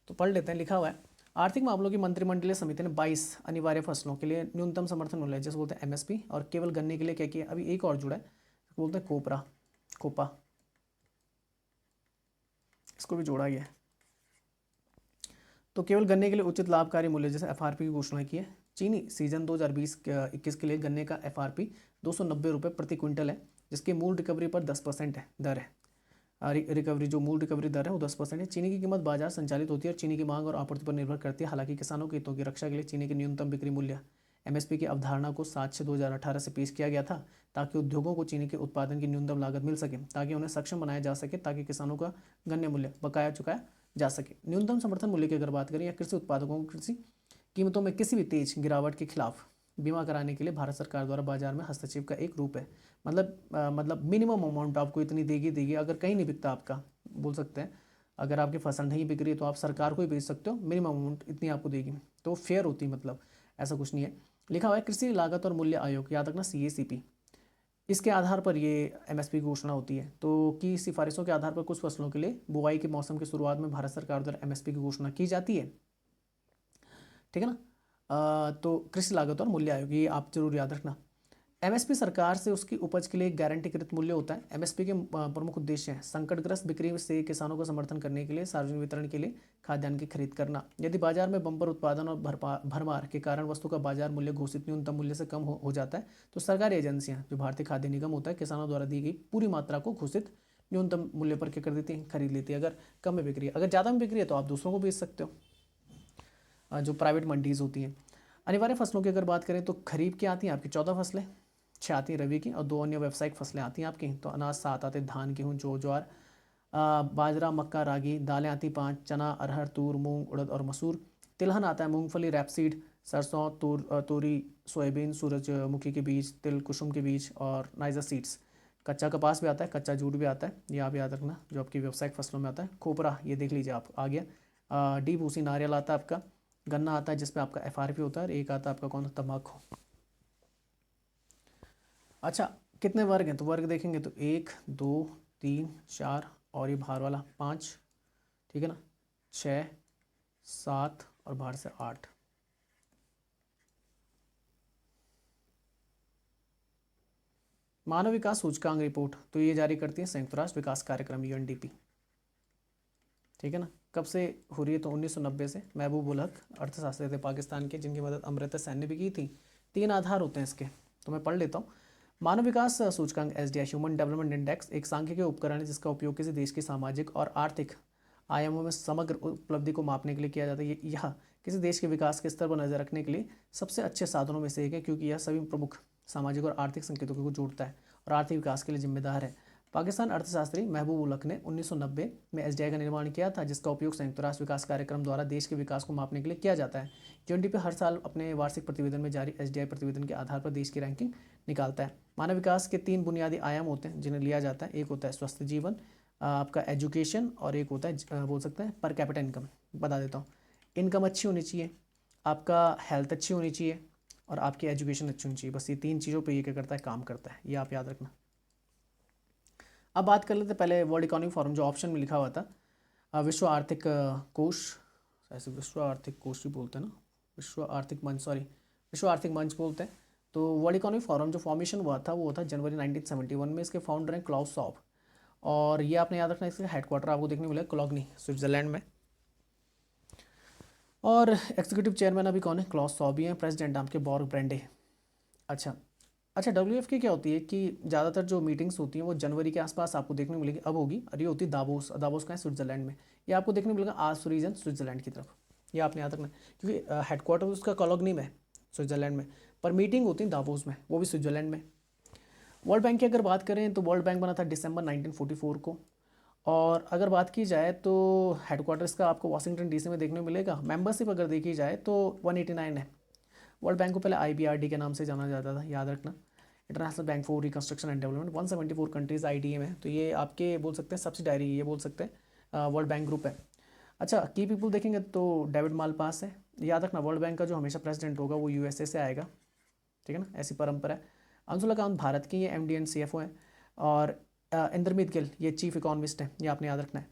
तो पढ़ लेते हैं। लिखा हुआ है आर्थिक मामलों की मंत्रिमंडलीय समिति ने 22 अनिवार्य फसलों के लिए न्यूनतम समर्थन मूल्य जैसे बोलते हैं MSP, और केवल गन्ने के लिए क्या किया? अभी एक और जुड़ा है, बोलते हैं कोपा, इसको भी जोड़ा गया है। तो केवल गन्ने के लिए उचित लाभकारी मूल्य जैसे FRP की घोषणा की है। चीनी सीजन 2020-21 के लिए गन्ने का FRP 290 रुपये प्रति क्विंटल है, जिसकी मूल रिकवरी पर 10% है दर है। रिकवरी जो मूल रिकवरी दर है वो 10% है। चीनी की कीमत बाजार संचालित होती है और चीनी की मांग और आपूर्ति पर निर्भर करती है। हालांकि किसानों के हितों की रक्षा के लिए चीनी के न्यूनतम बिक्री मूल्य MSP की अवधारणा को 7/6/2018 से पेश किया गया था, ताकि उद्योगों को चीनी के उत्पादन की न्यूनतम लागत मिल सके, ताकि उन्हें सक्षम बनाया जा सके, ताकि किसानों का गन्ने मूल्य बकाया चुकाया जा सके। न्यूनतम समर्थन मूल्य की अगर बात करें या कृषि उत्पादकों को कृषि कीमतों में किसी भी तेज गिरावट के खिलाफ बीमा कराने के लिए भारत सरकार द्वारा बाजार में हस्तक्षेप का एक रूप है। मतलब मिनिमम अमाउंट आपको इतनी देगी। अगर कहीं नहीं बिकता आपका, बोल सकते हैं अगर आपकी फसल नहीं बिक रही है तो आप सरकार को ही बेच सकते हो, मिनिमम अमाउंट इतनी आपको देगी, तो फेयर होती है, मतलब ऐसा कुछ नहीं है। लिखा हुआ है कृषि लागत और मूल्य आयोग, याद रखना CACP, इसके आधार पर ये MSP की घोषणा होती है। तो की सिफारिशों के आधार पर कुछ फसलों के लिए बुआई के मौसम की शुरुआत में भारत सरकार द्वारा MSP की घोषणा की जाती है, ठीक है ना। तो कृषि लागत और मूल्य आयोग, ये आप जरूर याद रखना। MSP सरकार से उसकी उपज के लिए गारंटीकृत मूल्य होता है। MSP के प्रमुख उद्देश्य हैं संकटग्रस्त बिक्री से किसानों को समर्थन करने के लिए, सार्वजनिक वितरण के लिए खाद्यान्न की खरीद करना। यदि बाजार में बम्पर उत्पादन और भरमार के कारण वस्तु का बाजार मूल्य घोषित न्यूनतम मूल्य से कम हो जाता है, तो सरकारी एजेंसियां, जो भारतीय खाद्य निगम होता है, किसानों द्वारा दी गई पूरी मात्रा को घोषित न्यूनतम मूल्य पर क्या कर देती है? खरीद लेती है। अगर कम में बिक्री है, अगर ज़्यादा में बिक्री है तो आप दूसरों को बेच सकते हो, जो प्राइवेट मंडीज होती हैं। अनिवार्य फसलों की अगर बात करें तो खरीफ की आती हैं आपकी 14 फसलें, 6 आती हैं रबी की, और 2 अन्य व्यावसायिक फसलें आती हैं आपकी। तो अनाज 7 आते हैं, धान, गेहूँ, जौ, ज्वार, बाजरा, मक्का, रागी। दालें आती 5, चना, अरहर, तूर, मूंग, उड़द और मसूर। तिलहन आता है मूंगफली, रैपसीड, सरसों, तोरी, सोयाबीन, सूरजमुखी के बीज, तिल, कुसुम के बीज और नाइजर सीड्स। कच्चा कपास भी आता है, कच्चा जूट भी आता है, ये आप याद रखना, जो आपकी व्यावसायिक फसलों में आता है। खोपरा, ये देख लीजिए आप, आ गया। डी भूसी नारियल आता है आपका। गन्ना आता है जिसमें आपका FRP होता है, और एक आता है आपका कौन सा? तंबाकू। अच्छा, कितने वर्ग हैं? तो वर्ग देखेंगे तो 1, 2, 3, 4 और ये बाहर वाला 5, ठीक है ना, 6, 7 और बाहर से 8। मानव विकास सूचकांक रिपोर्ट तो ये जारी करती है संयुक्त राष्ट्र विकास कार्यक्रम UNDP, ठीक है ना। कब से हो रही है? तो 1990 से। महबूब उल हक अर्थशास्त्री थे पाकिस्तान के, जिनकी मदद अमृता सैन ने भी की थी। 3 आधार होते हैं इसके, तो मैं पढ़ लेता हूँ। मानव विकास सूचकांक SDI, ह्यूमन डेवलपमेंट इंडेक्स, एक सांख्यिकीय उपकरण है जिसका उपयोग किसी देश की सामाजिक और आर्थिक आयामों में समग्र उपलब्धि को मापने के लिए किया जाता है। यह किसी देश के विकास के स्तर पर नज़र रखने के लिए सबसे अच्छे साधनों में से एक है, क्योंकि यह सभी प्रमुख सामाजिक और आर्थिक संकेतों को जोड़ता है और आर्थिक विकास के लिए जिम्मेदार है। पाकिस्तान अर्थशास्त्री महबूब उल हक ने 1990 में एसडीआई का निर्माण किया था, जिसका उपयोग संयुक्त राष्ट्र विकास कार्यक्रम द्वारा देश के विकास को मापने के लिए किया जाता है। यूएनडीपी हर साल अपने वार्षिक प्रतिवेदन में जारी एसडीआई प्रतिवेदन के आधार पर देश की रैंकिंग निकालता है। मानव विकास के 3 बुनियादी आयाम होते हैं जिन्हें लिया जाता है। एक होता है स्वस्थ जीवन, आपका एजुकेशन, और एक होता है बोल सकते हैं पर कैपिटा इनकम। बता देता हूँ, इनकम अच्छी होनी चाहिए, आपका हेल्थ अच्छी होनी चाहिए और आपकी एजुकेशन अच्छी होनी चाहिए। बस ये 3 चीज़ों पे ये क्या करता है, काम करता है। ये आप याद रखना। अब बात कर लेते हैं पहले वर्ल्ड इकोनॉमिक फोरम, जो ऑप्शन में लिखा हुआ था विश्व आर्थिक कोष, ऐसे विश्व आर्थिक कोष ही बोलते हैं ना, विश्व आर्थिक मंच, सॉरी विश्व आर्थिक मंच बोलते हैं। तो वर्ल्ड इकोनॉमिक फोरम जो फॉर्मेशन हुआ था वो था जनवरी 1971 में। इसके फाउंडर हैं क्लाउस शॉब, और ये आपने याद रखना, इसका हेडक्वार्टर आपको देखने को मिलेगा कोलोग्नी, स्विट्जरलैंड में। और एग्जीक्यूटिव चेयरमैन अभी कौन है, क्लाउस शॉब ही हैं। प्रेसिडेंट आपके बॉर्ग ब्रेंडे। अच्छा WF की क्या होती है कि ज़्यादातर जो मीटिंग्स होती हैं वो जनवरी के आसपास आपको देखने को मिलेगी, अब होगी, और ये होती है दावोस। दावोस का है स्विट्जरलैंड में। ये आपको देखने को मिलेगा आज रीजन स्विट्जरलैंड की तरफ। ये आपने याद रखना, क्योंकि हेडक्वार्टर उसका कोलोग्नी में, स्विट्जरलैंड में, पर मीटिंग होती है दावोस में, वो भी स्विट्जरलैंड में। वर्ल्ड बैंक की अगर बात करें तो वर्ल्ड बैंक बना था दिसंबर 1944 को। और अगर बात की जाए तो हेडक्वार्टर इसका आपको वाशिंगटन डीसी में देखने को मिलेगा। मेंबरशिप अगर देखी जाए तो 189 है। वर्ल्ड बैंक को पहले IBRD के नाम से जाना जाता था, याद रखना, international Bank for Reconstruction and development. 174 countries IDM है, तो ये आपके बोल सकते हैं सब्सिडायरी, ये बोल सकते हैं वर्ल्ड बैंक ग्रुप है। अच्छा, की पीपल देखेंगे तो डेविड मालपास है। याद रखना, वर्ल्ड बैंक का जो हमेशा प्रेसिडेंट होगा वो USA से आएगा, ठीक है ना, ऐसी परंपरा है। अंशुला कांत भारत की, ये MD एंड CFO है। और इंद्रमीत गिल ये चीफ इकोनॉमिस्ट है, ये आपने याद रखना है।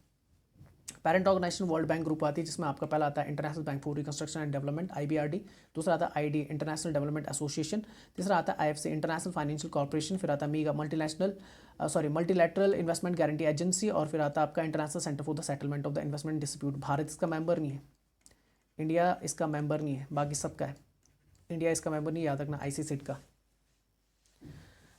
Parent organisation World Bank group आती है, जिसमें आपका पहला आता है International Bank for Reconstruction and Development IBRD, दूसरा आता है ID इंटरनेशनल डेवलपमेंट एसोसिएशन, तीसरा आता है IFC इंटरनेशनल फाइनेंशियल कॉर्पोरेशन, फिर आता है मीगा मल्टीलैटरल इन्वेस्टमेंट गारंटी एजेंसी, और फिर आता है आपका international centre for the settlement of the investment dispute. Bharat इसका मेंबर नहीं है, इंडिया इसका मेंबर नहीं है, बाकी सबका है, इंडिया इसका मेंबर नहीं, याद रखना, ICSID का।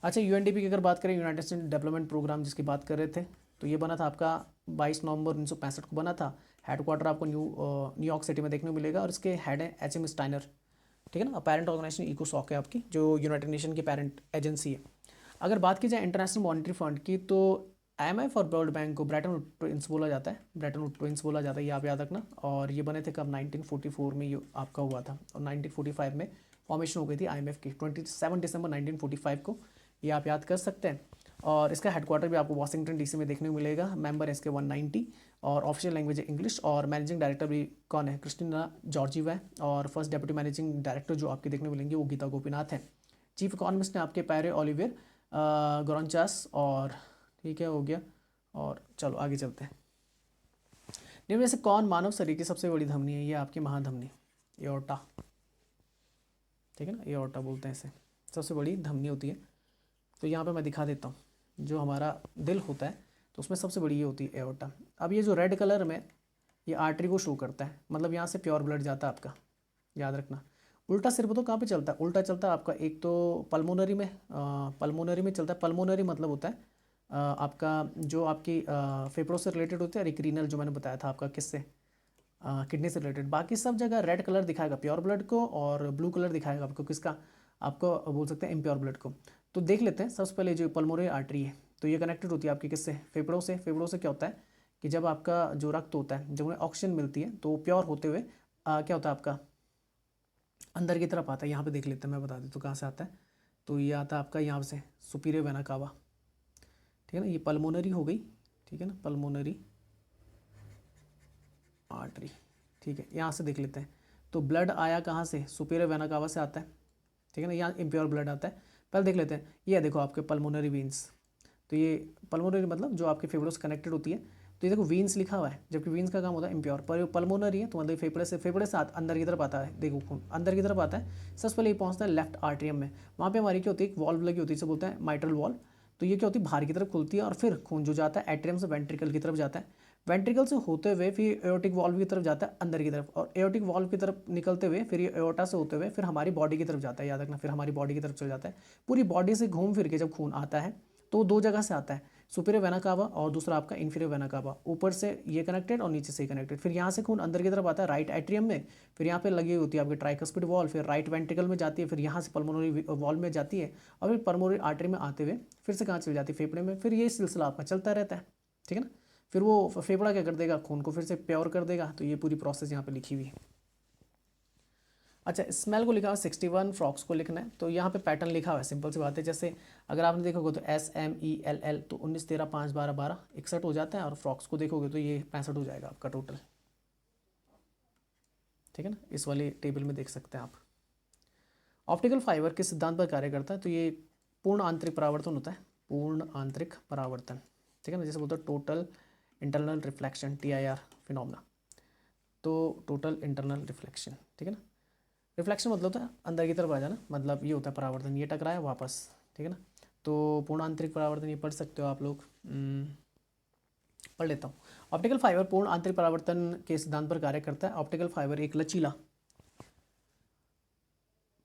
अच्छा, UNDP की अगर बात करें, यूनाइटेड नेशन डेवलपमेंट प्रोग्राम जिसकी बात कर रहे थे, तो ये बना था आपका 22 नवंबर 1965 को बना था। हेडक्वार्टर आपको न्यूयॉर्क सिटी में देखने को मिलेगा, और इसके हेड है HM स्टाइनर, ठीक है ना। पेरेंट ऑर्गेनाइजेशन इकोसॉक है आपकी, जो यूनाइटेड नेशन की पेरेंट एजेंसी है। अगर बात की जाए इंटरनेशनल मॉनिटरी फंड की, तो IMF और वर्ल्ड बैंक को ब्रेटन वुड ट्विंस बोला जाता है, ब्रेटन वुड ट्विंस बोला जाता है, ये आप याद रखना। और ये बने थे कब, 1944 में ये आपका हुआ था, और 1945 में फॉर्मेशन हो गई थी IMF की, 27 दिसंबर 1945 को, ये आप याद कर सकते हैं। और इसका हेडक्वार्टर भी आपको वाशिंगटन DC में देखने को मिलेगा। मेंबर है इसके 190, और ऑफिशियल लैंग्वेज है इंग्लिश। और मैनेजिंग डायरेक्टर भी कौन है, क्रिस्टिना जॉर्जीवा है। और फर्स्ट डेप्यूटी मैनेजिंग डायरेक्टर जो आपके देखने को मिलेंगे वो गीता गोपीनाथ है। चीफ इकोनॉमिस्ट ने आपके पैरे ओलिवियर गोरंचास, और ठीक है, हो गया। और चलो आगे चलते हैं। निम्न में से कौन मानव शरीर की सबसे बड़ी धमनी है, ये आपकी महाधमनी, एओर्टा, ठीक है ना, एओर्टा बोलते हैं इसे, सबसे बड़ी धमनी होती है। तो यहाँ पे मैं दिखा देता हूँ, जो हमारा दिल होता है तो उसमें सबसे बड़ी ये होती है एओर्टा। अब ये जो रेड कलर में ये आर्टरी को शो करता है, मतलब यहाँ से प्योर ब्लड जाता है आपका, याद रखना। उल्टा सिर तो कहाँ पे चलता है, उल्टा चलता है आपका, एक तो पल्मोनरी में चलता है। पल्मोनरी मतलब होता है आपका जो आपकी फेफड़ों से रिलेटेड होती है, और एक रीनल जो मैंने बताया था आपका किससे, किडनी से रिलेटेड। बाकी सब जगह रेड कलर दिखाएगा प्योर ब्लड को, और ब्लू कलर दिखाएगा आपको किसका, आपको बोल सकते हैं इम्प्योर ब्लड को। तो देख लेते हैं सबसे पहले जो पल्मोनरी आर्टरी है, तो ये कनेक्टेड होती है आपकी किससे, फेफड़ों से। फेफड़ों से क्या होता है कि जब आपका जो रक्त होता है, जब उन्हें ऑक्सीजन मिलती है तो प्योर होते हुए क्या होता है आपका अंदर की तरफ आता है। यहाँ पे देख लेते हैं, मैं बता देता हूँ कहाँ से आता है। तो ये आता है आपका यहाँ से सुपीरियर वेना कावा, ठीक है ना, ये पल्मोनरी हो गई, ठीक है ना, पल्मोनरी आर्टरी, ठीक है। यहाँ से देख लेते हैं, तो ब्लड आया कहाँ से, सुपीरियर वेना कावा से आता है, ठीक है ना, यहाँ इम्प्योर ब्लड आता है। पहले देख लेते हैं, ये देखो आपके पल्मोनरी वीन्स, तो ये पल्मोनरी मतलब जो आपके फेफड़ों से कनेक्टेड होती है, तो ये देखो वीन्स लिखा हुआ है, जबकि वीन्स का काम होता है इम्प्योर, पर पल्मोनरी है तो मतलब फेफड़े से अंदर की तरफ आता है, देखो खून अंदर की तरफ आता है। सबसे पहले ये पहुंचता है लेफ्ट आर्ट्रियम में, वहाँ पे हमारी क्या होती है, एक वॉल्व लगी होती है, इसे बोलते हैं माइट्रल वॉल्व। तो ये क्या होती है, बाहर की तरफ खुलती है, और फिर खून जो जाता है एट्रियम से वेंट्रिकल की तरफ जाता है, वेंट्रिकल से होते हुए फिर एओर्टिक वॉल्व की तरफ जाता है अंदर की तरफ, और एओर्टिक वॉल्व की तरफ निकलते हुए फिर ये एओर्टा से होते हुए फिर हमारी बॉडी की तरफ जाता है, याद रखना, फिर हमारी बॉडी की तरफ चल जाता है। पूरी बॉडी से घूम फिर के जब खून आता है तो दो जगह से आता है, सुपीरियर वेना कावा और दूसरा आपका इन्फीरियर वेना कावा, ऊपर से ये कनेक्टेड और नीचे से ही कनेक्टेड। फिर यहाँ से खून अंदर की तरफ आता है राइट एट्रियम में, फिर यहाँ पे लगी होती है आपकी ट्राइकस्पिड वॉल, फिर राइट वेंट्रिकल में जाती है, फिर यहाँ से पल्मोनरी वॉल में जाती है और फिर पल्मोनरी आर्टरी में आते हुए फिर से कहाँ चली जाती है, फेफड़े में। फिर ये सिलसिला आपका चलता रहता है, ठीक है ना। फिर वो फेफड़ा क्या कर देगा, खून को फिर से प्योर कर देगा। तो ये पूरी प्रोसेस यहाँ पे लिखी हुई है। अच्छा, स्मेल को लिखा हुआ 61, फ्रॉक्स को लिखना है। तो यहाँ पे पैटर्न लिखा हुआ है, सिंपल सी बात है। जैसे अगर आपने देखोगे तो SMELL तो 19 13 5 12 12 61 हो जाता है, और फ्रॉक्स को देखोगे तो ये 65 हो जाएगा आपका टोटल, ठीक है ना। इस वाली टेबल में देख सकते हैं आप। ऑप्टिकल फाइबर किस सिद्धांत पर कार्य करता है, तो ये पूर्ण आंतरिक परावर्तन होता है, पूर्ण आंतरिक परावर्तन, ठीक है ना। जैसे बोलते हैं total internal reflection, TIR phenomena, तो टोटल इंटरनल रिफ्लेक्शन, ठीक है ना। रिफ्लेक्शन मतलब होता है अंदर की तरफ आ जाना, मतलब ये होता है परावर्तन, ये टकराया वापस, ठीक है ना। तो पूर्ण आंतरिक परावर्तन ये पढ़ सकते हो आप लोग, पढ़ लेता हूँ। ऑप्टिकल फाइबर पूर्ण आंतरिक परावर्तन के सिद्धांत पर कार्य करता है। ऑप्टिकल फाइबर एक लचीला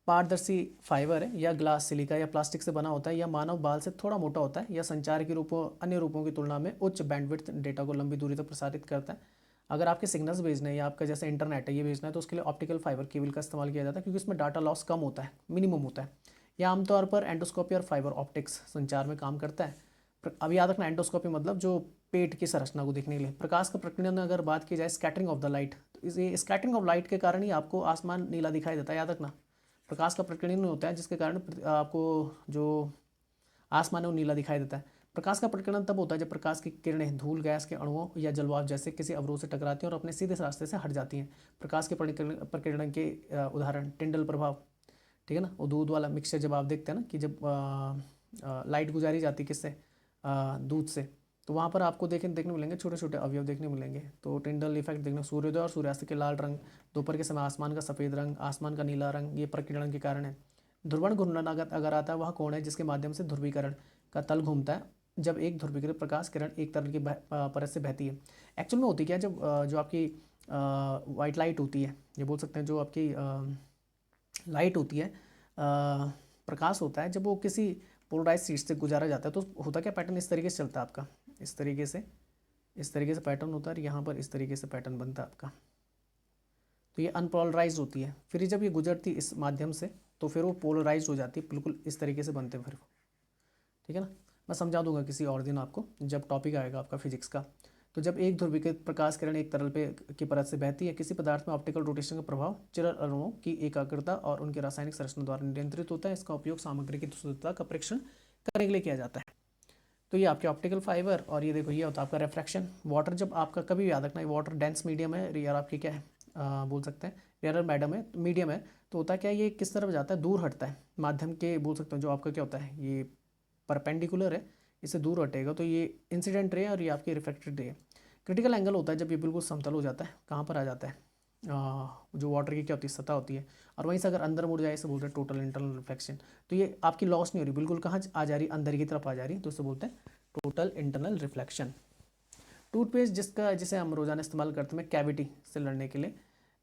पारदर्शी फाइबर है, या ग्लास, सिलिका या प्लास्टिक से बना होता है, या मानव बाल से थोड़ा मोटा होता है, या संचार के रूपों अन्य रूपों की तुलना में उच्च बैंडविड्थ डेटा को लंबी दूरी तक प्रसारित करता है। अगर आपके सिग्नल्स भेजने हैं या आपका जैसे इंटरनेट है ये भेजना है, तो उसके लिए ऑप्टिकल फाइबर केबल का इस्तेमाल किया जाता है, क्योंकि उसमें डाटा लॉस कम होता है, मिनिमम होता है। यह आमतौर पर एंडोस्कोपी और फाइबर ऑप्टिक्स संचार में काम करता है। अब याद रखना, एंडोस्कोपी मतलब जो पेट की संरचना को देखने के लिए। प्रकाश का प्रकीर्णन अगर बात की जाए, स्कैटरिंग ऑफ द लाइट, तो इस स्कैटरिंग ऑफ लाइट के कारण ही आपको आसमान नीला दिखाई देता है, याद रखना। प्रकाश का प्रकीर्णन होता है जिसके कारण आपको जो आसमान है वो नीला दिखाई देता है। प्रकाश का प्रकीर्णन तब होता है जब प्रकाश की किरणें धूल, गैस के अणुओं या जलवायु जैसे किसी अवरोध से टकराती हैं और अपने सीधे रास्ते से हट जाती हैं। प्रकाश के प्रकीर्णन के उदाहरण टिंडल प्रभाव, ठीक है ना। वो दूध वाला मिक्सचर जब आप देखते हैं ना कि जब लाइट गुजारी जाती है किससे, दूध से, तो वहाँ पर आपको देखने मिलेंगे छोटे छोटे अवयव देखने मिलेंगे। तो टिंडल इफेक्ट देखना, सूर्योदय और सूर्यास्त के लाल रंग, दोपहर के समय आसमान का सफ़ेद रंग, आसमान का नीला रंग, ये प्रकीर्णन के कारण है। ध्रुवण घूर्णन अगर आता है, वह कोण है जिसके माध्यम से ध्रुवीकरण का तल घूमता है जब एक ध्रुवीकृत प्रकाश किरण एक तरल की परत से बहती है। एक्चुअल में होती क्या है, जब जो आपकी वाइट लाइट होती है, ये बोल सकते हैं जो आपकी लाइट होती है, प्रकाश होता है, जब वो किसी पोलराइज शीट से गुजारा जाता है, तो होता क्या, पैटर्न इस तरीके से चलता है आपका, इस तरीके से पैटर्न होता है, और यहाँ पर इस तरीके से पैटर्न बनता है आपका। तो ये अनपोलराइज होती है, फिर जब ये गुजरती इस माध्यम से तो फिर वो पोलराइज हो जाती है, बिल्कुल इस तरीके से बनते हैं फिर वो, ठीक है ना। मैं समझा दूंगा किसी और दिन आपको जब टॉपिक आएगा आपका फिजिक्स का। तो जब एक ध्रुवीकृत प्रकाश किरण एक तरल पे की परत से बहती है, किसी पदार्थ में ऑप्टिकल रोटेशन का प्रभाव चिरल अणुओं की एकाग्रता और उनकी रासायनिक संरचना द्वारा नियंत्रित होता है। इसका उपयोग सामग्री की शुद्धता का परीक्षण करने के लिए किया जाता है। तो ये आपके ऑप्टिकल फाइबर, और ये देखो ये होता है आपका रिफ्रैक्शन। वाटर जब आपका कभी याद रखना, वाटर डेंस मीडियम है, यार आपकी क्या है, बोल सकते हैं रेयर मैडम है, मीडियम है, तो होता क्या है, ये किस तरफ जाता है, दूर हटता है माध्यम के, बोल सकते हैं जो आपका क्या होता है, ये परपेंडिकुलर है, इससे दूर हटेगा, तो ये इंसिडेंट रे और ये आपकी रिफ्लेक्टेड रे। क्रिटिकल एंगल होता है जब ये बिल्कुल समतल हो जाता है, कहाँ पर आ जाता है, जो वाटर की क्या होती है, सतह होती है, और वहीं से अगर अंदर मुड़ जाए इसे बोलते हैं टोटल इंटरनल रिफ्लेक्शन। तो ये आपकी लॉस नहीं हो रही, बिल्कुल कहाँ आ जा रही, अंदर की तरफ आ जा रही, तो इसे बोलते हैं टोटल इंटरनल रिफ्लेक्शन। टूथपेस्ट जिसे हम रोजाना इस्तेमाल करते हैं कैविटी से लड़ने के लिए,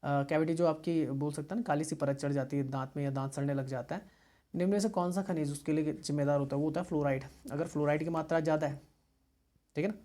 कैविटी जो आपकी बोल सकते हैं ना काली सी परत चढ़ जाती है दांत में या दांत सड़ने लग जाता है, निम्न में से कौन सा खनिज उसके लिए जिम्मेदार होता है, वो होता है फ्लोराइड। अगर फ्लोराइड की मात्रा ज़्यादा है, ठीक है ना,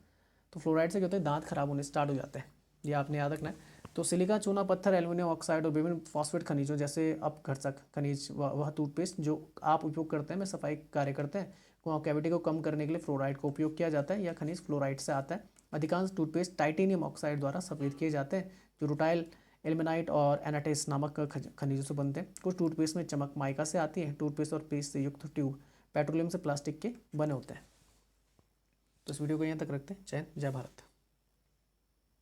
तो फ्लोराइड से क्या होता है, दांत खराब होने स्टार्ट हो जाते हैं, ये आपने याद रखना है। तो सिलिका, चूना पत्थर, एल्यूमिनियम ऑक्साइड और विभिन्न फॉस्फेट खनिजों जैसे अपघर्षक खनिज वह टूथपेस्ट जो आप उपयोग करते हैं में सफाई कार्य करते हैं, कैविटी को कम करने के लिए फ्लोराइड का उपयोग किया जाता है। यह खनिज फ्लोराइड से आता है। अधिकांश टूथपेस्ट टाइटेनियम ऑक्साइड द्वारा सफेद किए जाते हैं, जो रूटाइल, एल्मेनाइट और एनाटेस नामक खनिजों से बनते हैं। कुछ टूथपेस्ट में चमक माइका से आती है। टूथपेस्ट और पेस्ट से युक्त ट्यूब पेट्रोलियम से प्लास्टिक के बने होते हैं। तो इस वीडियो को यहाँ तक रखते हैं। जय हिंद, जय भारत।